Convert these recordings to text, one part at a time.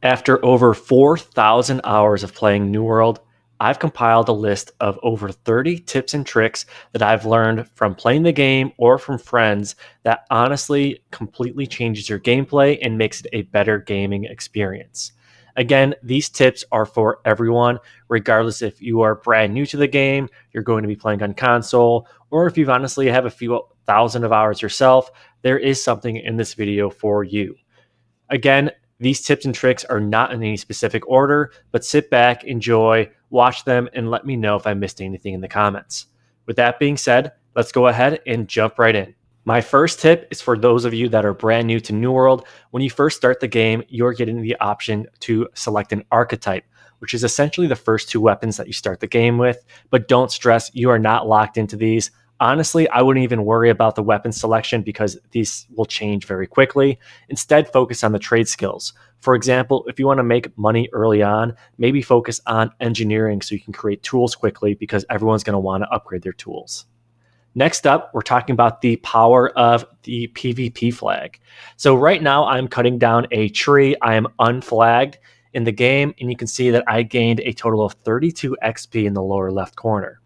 After over 4,000 hours of playing New World, I've compiled a list of over 30 tips and tricks that I've learned from playing the game or from friends that honestly completely changes your gameplay and makes it a better gaming experience. Again, these tips are for everyone, regardless if you are brand new to the game, you're going to be playing on console, or if you've honestly have a few thousand of hours yourself, there is something in this video for you. Again, these tips and tricks are not in any specific order, but sit back, enjoy, watch them, and let me know if I missed anything in the comments. With that being said, let's go ahead and jump right in. My first tip is for those of you that are brand new to New World. When you first start the game, you're getting the option to select an archetype, which is essentially the first two weapons that you start the game with. But don't stress, you are not locked into these. Honestly, I wouldn't even worry about the weapon selection because these will change very quickly. Instead, focus on the trade skills. For example, if you want to make money early on, maybe focus on engineering so you can create tools quickly because everyone's going to want to upgrade their tools. Next up, we're talking about the power of the PvP flag. So right now I'm cutting down a tree. I am unflagged in the game, and you can see that I gained a total of 32 XP in the lower left corner.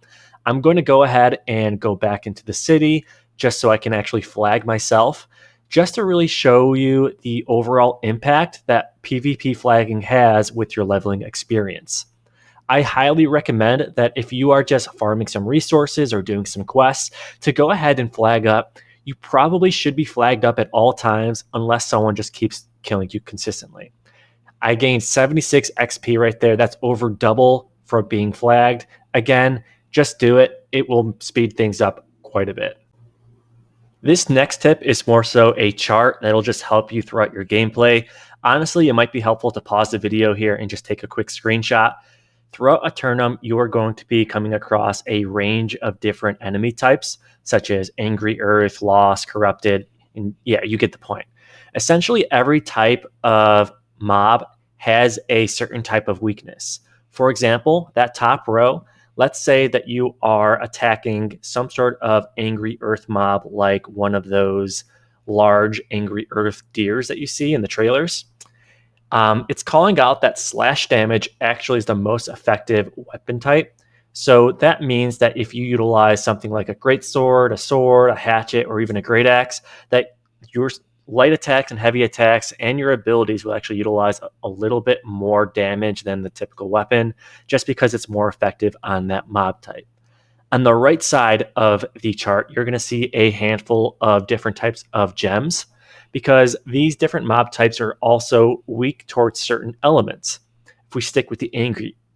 I'm going to go ahead and go back into the city just so I can actually flag myself, just to really show you the overall impact that PvP flagging has with your leveling experience. I highly recommend that if you are just farming some resources or doing some quests, to go ahead and flag up. You probably should be flagged up at all times unless someone just keeps killing you consistently. I gained 76 XP right there. That's over double for being flagged. Again, just do it. It will speed things up quite a bit. This next tip is more so a chart that'll just help you throughout your gameplay. Honestly, it might be helpful to pause the video here and just take a quick screenshot. Throughout Aeternum, you are going to be coming across a range of different enemy types, such as Angry Earth, Lost, Corrupted, and yeah, you get the point. Essentially, every type of mob has a certain type of weakness. For example, that top row, let's say that you are attacking some sort of Angry Earth mob, like one of those large Angry Earth deers that you see in the trailers. It's calling out that slash damage actually is the most effective weapon type. So that means that if you utilize something like a greatsword, a hatchet, or even a great axe, that your light attacks and heavy attacks and your abilities will actually utilize a little bit more damage than the typical weapon, just because it's more effective on that mob type. On the right side of the chart, you're going to see a handful of different types of gems because these different mob types are also weak towards certain elements. If we stick with the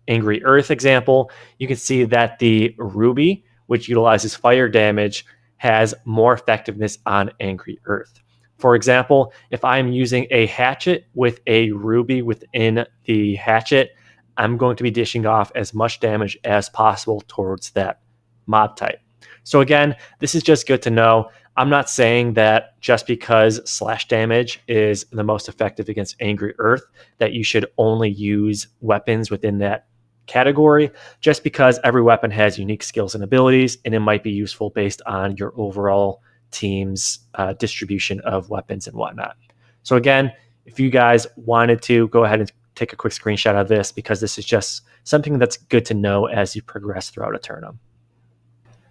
Angry Earth example, you can see that the Ruby, which utilizes fire damage, has more effectiveness on Angry Earth. For example, if I'm using a hatchet with a Ruby within the hatchet, I'm going to be dishing off as much damage as possible towards that mob type. So again, this is just good to know. I'm not saying that just because slash damage is the most effective against Angry Earth, that you should only use weapons within that category, just because every weapon has unique skills and abilities, and it might be useful based on your overall team's distribution of weapons and whatnot. So again, if you guys wanted to, go ahead and take a quick screenshot of this, because this is just something that's good to know as you progress throughout Aeternum.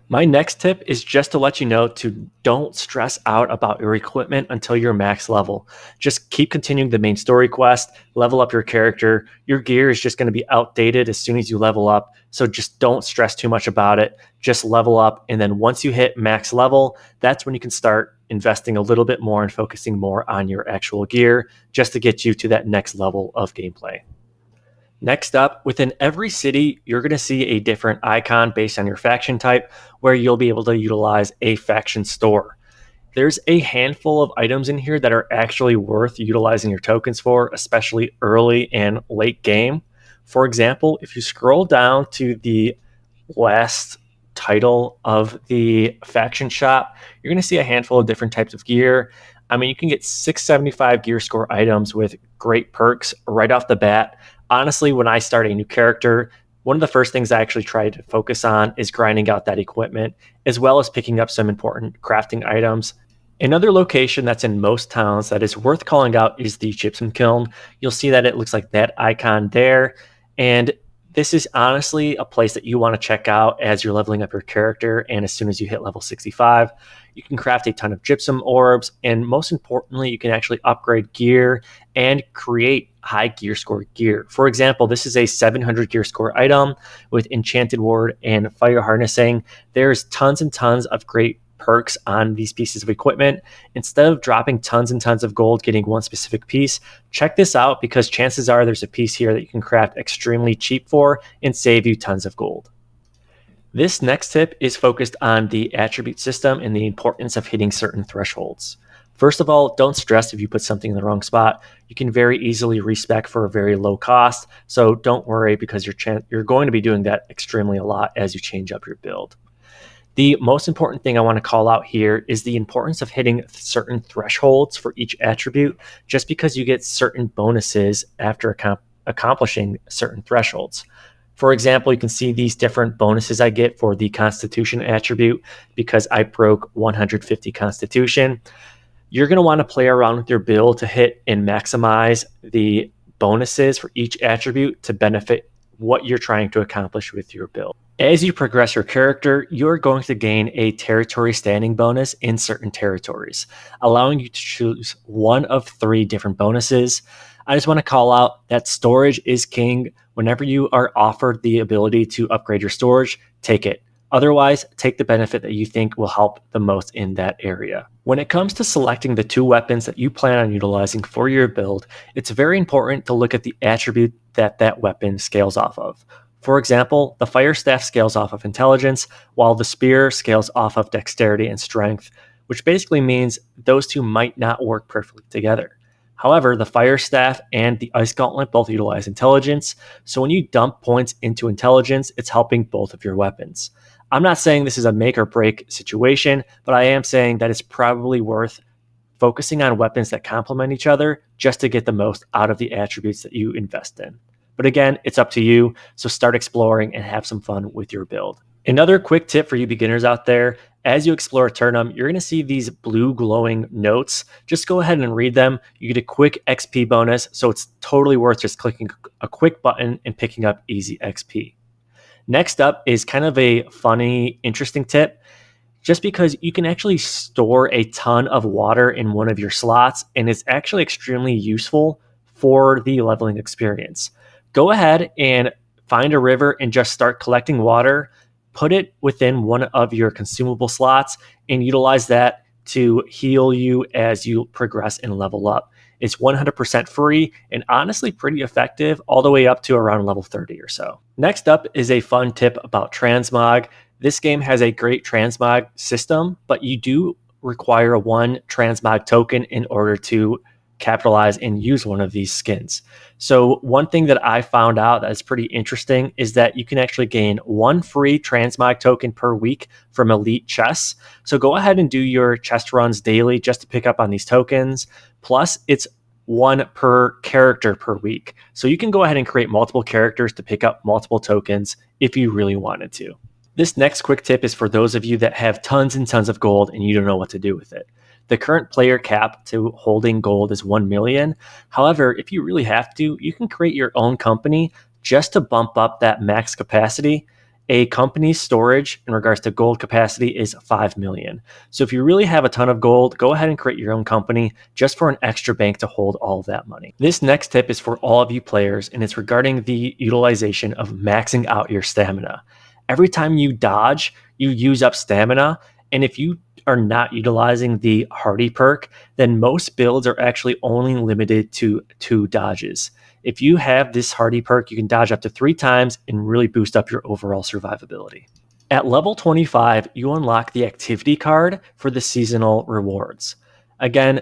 My next tip is just to let you know to don't stress out about your equipment until you're max level. Just keep continuing the main story quest, level up your character. Your gear is just going to be outdated as soon as you level up, so just don't stress too much about it. Just level up, and then once you hit max level, that's when you can start investing a little bit more and focusing more on your actual gear just to get you to that next level of gameplay. Next up, within every city, you're going to see a different icon based on your faction type, where you'll be able to utilize a faction store. There's a handful of items in here that are actually worth utilizing your tokens for, especially early and late game. For example, if you scroll down to the last title of the faction shop, you're going to see a handful of different types of gear. I mean, you can get 675 gear score items with great perks right off the bat. Honestly, when I start a new character, one of the first things I actually try to focus on is grinding out that equipment, as well as picking up some important crafting items. Another location that's in most towns that is worth calling out is the Gypsum Kiln. You'll see that it looks like that icon there. And this is honestly a place that you want to check out as you're leveling up your character. And as soon as you hit level 65, you can craft a ton of gypsum orbs. And most importantly, you can actually upgrade gear and create high gear score gear. For example, this is a 700 gear score item with enchanted ward and fire harnessing. There's tons and tons of great perks on these pieces of equipment. Instead of dropping tons and tons of gold getting one specific piece, check this out because chances are there's a piece here that you can craft extremely cheap for and save you tons of gold. This next tip is focused on the attribute system and the importance of hitting certain thresholds. First of all, don't stress if you put something in the wrong spot. You can very easily respec for a very low cost, so don't worry because you're going to be doing that extremely a lot as you change up your build. The most important thing I want to call out here is the importance of hitting certain thresholds for each attribute, just because you get certain bonuses after accomplishing certain thresholds. For example, you can see these different bonuses I get for the Constitution attribute because I broke 150 Constitution. You're going to want to play around with your build to hit and maximize the bonuses for each attribute to benefit what you're trying to accomplish with your build. As you progress your character, you're going to gain a territory standing bonus in certain territories, allowing you to choose one of 3 different bonuses. I just want to call out that storage is king. Whenever you are offered the ability to upgrade your storage, take it. Otherwise, take the benefit that you think will help the most in that area. When it comes to selecting the 2 weapons that you plan on utilizing for your build, it's very important to look at the attribute that that weapon scales off of. For example, the fire staff scales off of intelligence, while the spear scales off of dexterity and strength, which basically means those 2 might not work perfectly together. However, the fire staff and the ice gauntlet both utilize intelligence, so when you dump points into intelligence, it's helping both of your weapons. I'm not saying this is a make or break situation, but I am saying that it's probably worth focusing on weapons that complement each other just to get the most out of the attributes that you invest in. But again, it's up to you, so start exploring and have some fun with your build. Another quick tip for you beginners out there, as you explore Aeternum, you're going to see these blue glowing notes. Just go ahead and read them. You get a quick XP bonus, so it's totally worth just clicking a quick button and picking up easy XP. Next up is kind of a funny, interesting tip. Just because you can actually store a ton of water in one of your slots, and it's actually extremely useful for the leveling experience. Go ahead and find a river and just start collecting water, put it within one of your consumable slots, and utilize that to heal you as you progress and level up. It's 100% free and honestly pretty effective all the way up to around level 30 or so. Next up is a fun tip about Transmog. This game has a great Transmog system, but you do require 1 Transmog token in order to capitalize and use one of these skins. So one thing that I found out that's pretty interesting is that you can actually gain 1 free Transmog token per week from elite chests. So go ahead and do your chest runs daily just to pick up on these tokens. Plus, it's 1 per character per week. So you can go ahead and create multiple characters to pick up multiple tokens if you really wanted to. This next quick tip is for those of you that have tons and tons of gold and you don't know what to do with it. The current player cap to holding gold is 1 million. However, if you really have to, you can create your own company just to bump up that max capacity. A company's storage in regards to gold capacity is 5 million. So if you really have a ton of gold, go ahead and create your own company just for an extra bank to hold all of that money. This next tip is for all of you players, and it's regarding the utilization of maxing out your stamina. Every time you dodge, you use up stamina, and if you are not utilizing the hardy perk, then most builds are actually only limited to 2 dodges. If you have this hardy perk, you can dodge up to 3 times and really boost up your overall survivability. At level 25, you unlock the activity card for the seasonal rewards. Again,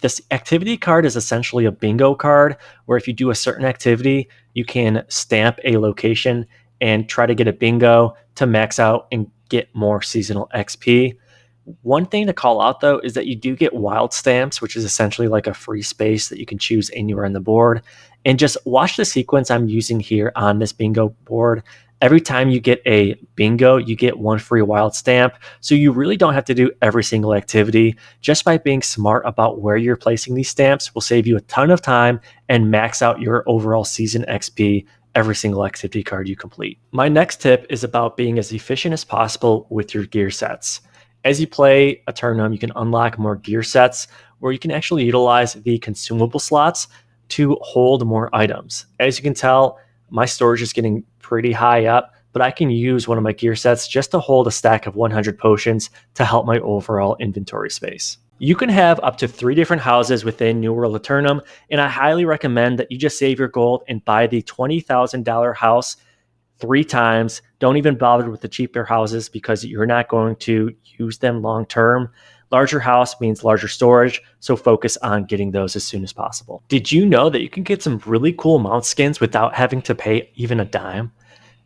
this activity card is essentially a bingo card where if you do a certain activity, you can stamp a location and try to get a bingo to max out and get more seasonal XP. One thing to call out though is that you do get wild stamps, which is essentially like a free space that you can choose anywhere on the board. And just watch the sequence I'm using here on this bingo board. Every time you get a bingo, you get one free wild stamp. So you really don't have to do every single activity. Just by being smart about where you're placing these stamps will save you a ton of time and max out your overall season XP every single activity card you complete. My next tip is about being as efficient as possible with your gear sets. As you play Aeternum, you can unlock more gear sets where you can actually utilize the consumable slots to hold more items. As you can tell, my storage is getting pretty high up, but I can use one of my gear sets just to hold a stack of 100 potions to help my overall inventory space. You can have up to 3 different houses within New World Aeternum, and I highly recommend that you just save your gold and buy the $20,000 house 3 times. Don't even bother with the cheaper houses because you're not going to use them long term. Larger house means larger storage, so focus on getting those as soon as possible. Did you know that you can get some really cool mount skins without having to pay even a dime?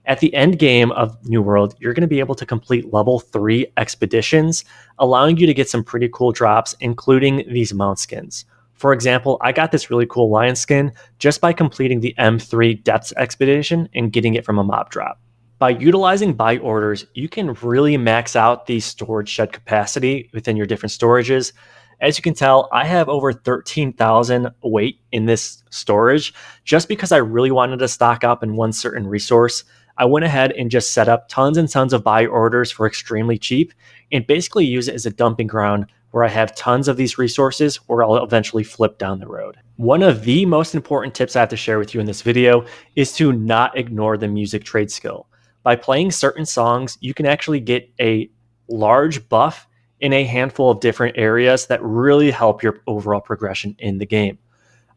At the end game of New World, you're going to be able to complete level 3 expeditions, allowing you to get some pretty cool drops, including these mount skins. For example, I got this really cool lion skin just by completing the M3 Depths expedition and getting it from a mob drop. By utilizing buy orders, you can really max out the storage shed capacity within your different storages. As you can tell, I have over 13,000 weight in this storage just because I really wanted to stock up in one certain resource. I went ahead and just set up tons and tons of buy orders for extremely cheap and basically use it as a dumping ground where I have tons of these resources where I'll eventually flip down the road. One of the most important tips I have to share with you in this video is to not ignore the music trade skill. By playing certain songs, you can actually get a large buff in a handful of different areas that really help your overall progression in the game.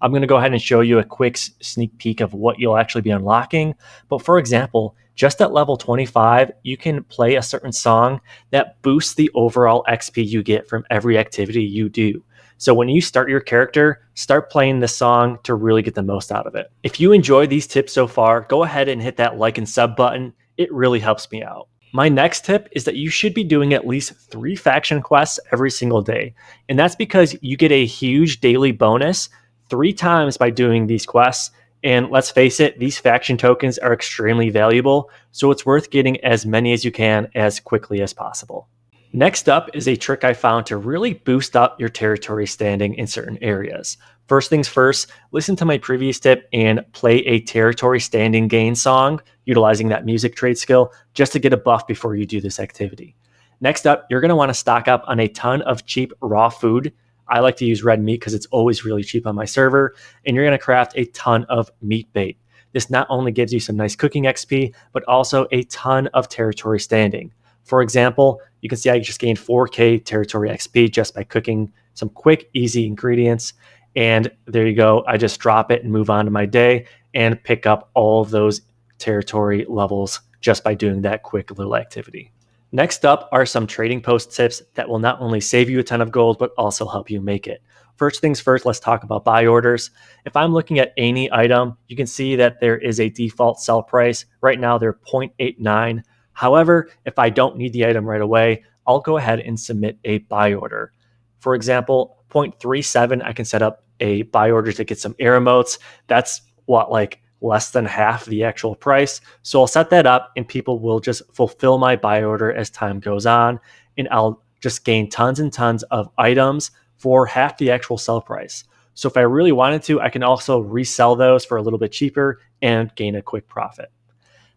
I'm going to go ahead and show you a quick sneak peek of what you'll actually be unlocking. But for example, just at level 25, you can play a certain song that boosts the overall XP you get from every activity you do. So when you start your character, start playing this song to really get the most out of it. If you enjoyed these tips so far, go ahead and hit that like and sub button. It really helps me out. My next tip is that you should be doing at least 3 faction quests every single day. And that's because you get a huge daily bonus 3 times by doing these quests. And let's face it, these faction tokens are extremely valuable, so it's worth getting as many as you can as quickly as possible. Next up is a trick I found to really boost up your territory standing in certain areas. First things first, listen to my previous tip and play a territory standing gain song utilizing that music trade skill just to get a buff before you do this activity. Next up, you're going to want to stock up on a ton of cheap raw food. I like to use red meat because it's always really cheap on my server, and you're going to craft a ton of meat bait. This not only gives you some nice cooking XP, but also a ton of territory standing. For example, you can see I just gained 4K territory XP just by cooking some quick, easy ingredients. And there you go. I just drop it and move on to my day and pick up all of those territory levels just by doing that quick little activity. Next up are some trading post tips that will not only save you a ton of gold, but also help you make it. First things first, let's talk about buy orders. If I'm looking at any item, you can see that there is a default sell price. Right now, they're 0.89. However, if I don't need the item right away, I'll go ahead and submit a buy order. For example, 0.37, I can set up a buy order to get some air emotes. That's like less than half the actual price. So I'll set that up and people will just fulfill my buy order as time goes on. And I'll just gain tons and tons of items for half the actual sell price. So if I really wanted to, I can also resell those for a little bit cheaper and gain a quick profit.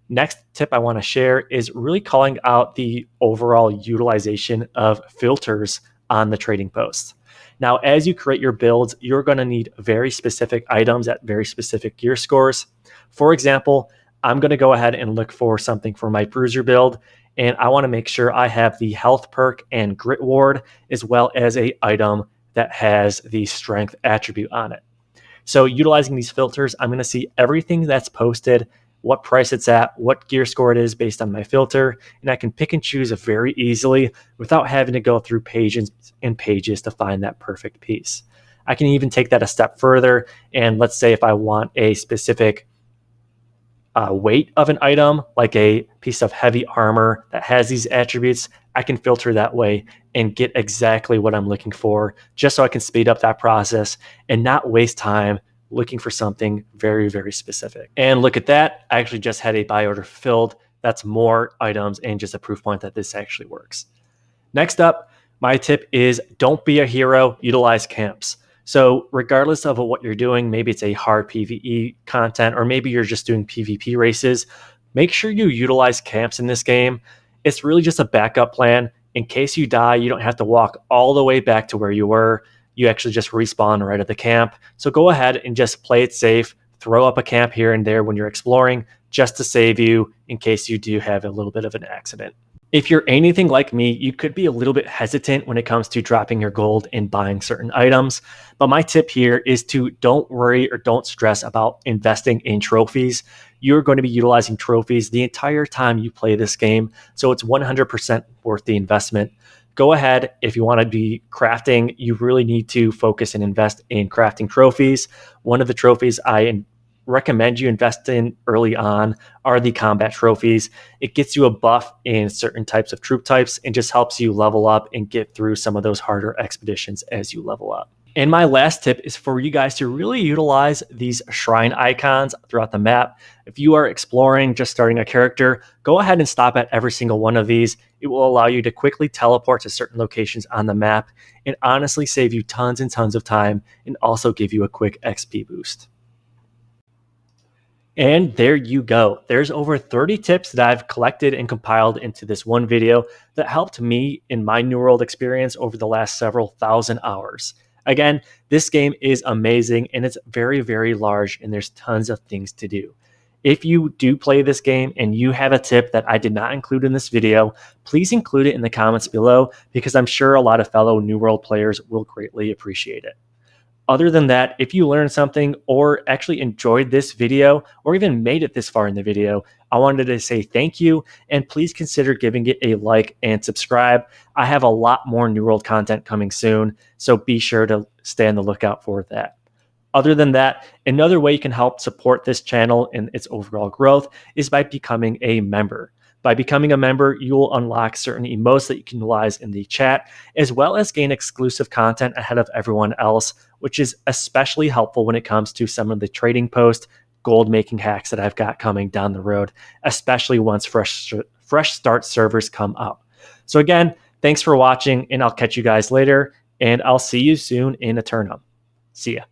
Next tip I want to share is really calling out the overall utilization of filters on the trading posts. Now, as you create your builds, you're going to need very specific items at very specific gear scores. For example, I'm going to go ahead and look for something for my bruiser build, and I want to make sure I have the health perk and grit ward, as well as a item that has the strength attribute on it. So utilizing these filters, I'm going to see everything that's posted, what price it's at, what gear score it is based on my filter, and I can pick and choose very easily without having to go through pages and pages to find that perfect piece. I can even take that a step further, and let's say if I want a specific weight of an item, like a piece of heavy armor that has these attributes, I can filter that way and get exactly what I'm looking for, just so I can speed up that process and not waste time looking for something very, very specific. And look at that. I actually just had a buy order filled That's more items and just a proof point that this actually works. Next up, my tip is don't be a hero, utilize camps. So, regardless of what you're doing, maybe it's a hard PvE content, or maybe you're just doing PvP races, make sure you utilize camps in this game. It's really just a backup plan. In case you die, you don't have to walk all the way back to where you were. You actually just respawn right at the camp. So, go ahead and just play it safe. Throw up a camp here and there when you're exploring just to save you in case you do have a little bit of an accident. If you're anything like me, you could be a little bit hesitant when it comes to dropping your gold and buying certain items. But my tip here is to don't worry or don't stress about investing in trophies. You're going to be utilizing trophies the entire time you play this game. So it's 100% worth the investment. Go ahead. If you want to be crafting, you really need to focus and invest in crafting trophies. One of the trophies I recommend you invest in early on are the combat trophies. It gets you a buff in certain types of troop types and just helps you level up and get through some of those harder expeditions as you level up. And my last tip is for you guys to really utilize these shrine icons throughout the map. If you are exploring, just starting a character, go ahead and stop at every single one of these. It will allow you to quickly teleport to certain locations on the map and honestly save you tons and tons of time and also give you a quick XP boost. And there you go. There's over 30 tips that I've collected and compiled into this one video that helped me in my New World experience over the last several thousand hours. Again, this game is amazing and it's very, very large and there's tons of things to do. If you do play this game and you have a tip that I did not include in this video, please include it in the comments below because I'm sure a lot of fellow New World players will greatly appreciate it. Other than that, if you learned something or actually enjoyed this video or even made it this far in the video, I wanted to say thank you and please consider giving it a like and subscribe. I have a lot more New World content coming soon, so be sure to stay on the lookout for that. Other than that, another way you can help support this channel and its overall growth is by becoming a member. By becoming a member, you will unlock certain emotes that you can utilize in the chat, as well as gain exclusive content ahead of everyone else, which is especially helpful when it comes to some of the trading post gold making hacks that I've got coming down the road, especially once fresh start servers come up. So again, thanks for watching, and I'll catch you guys later, and I'll see you soon in Aeternum. See ya.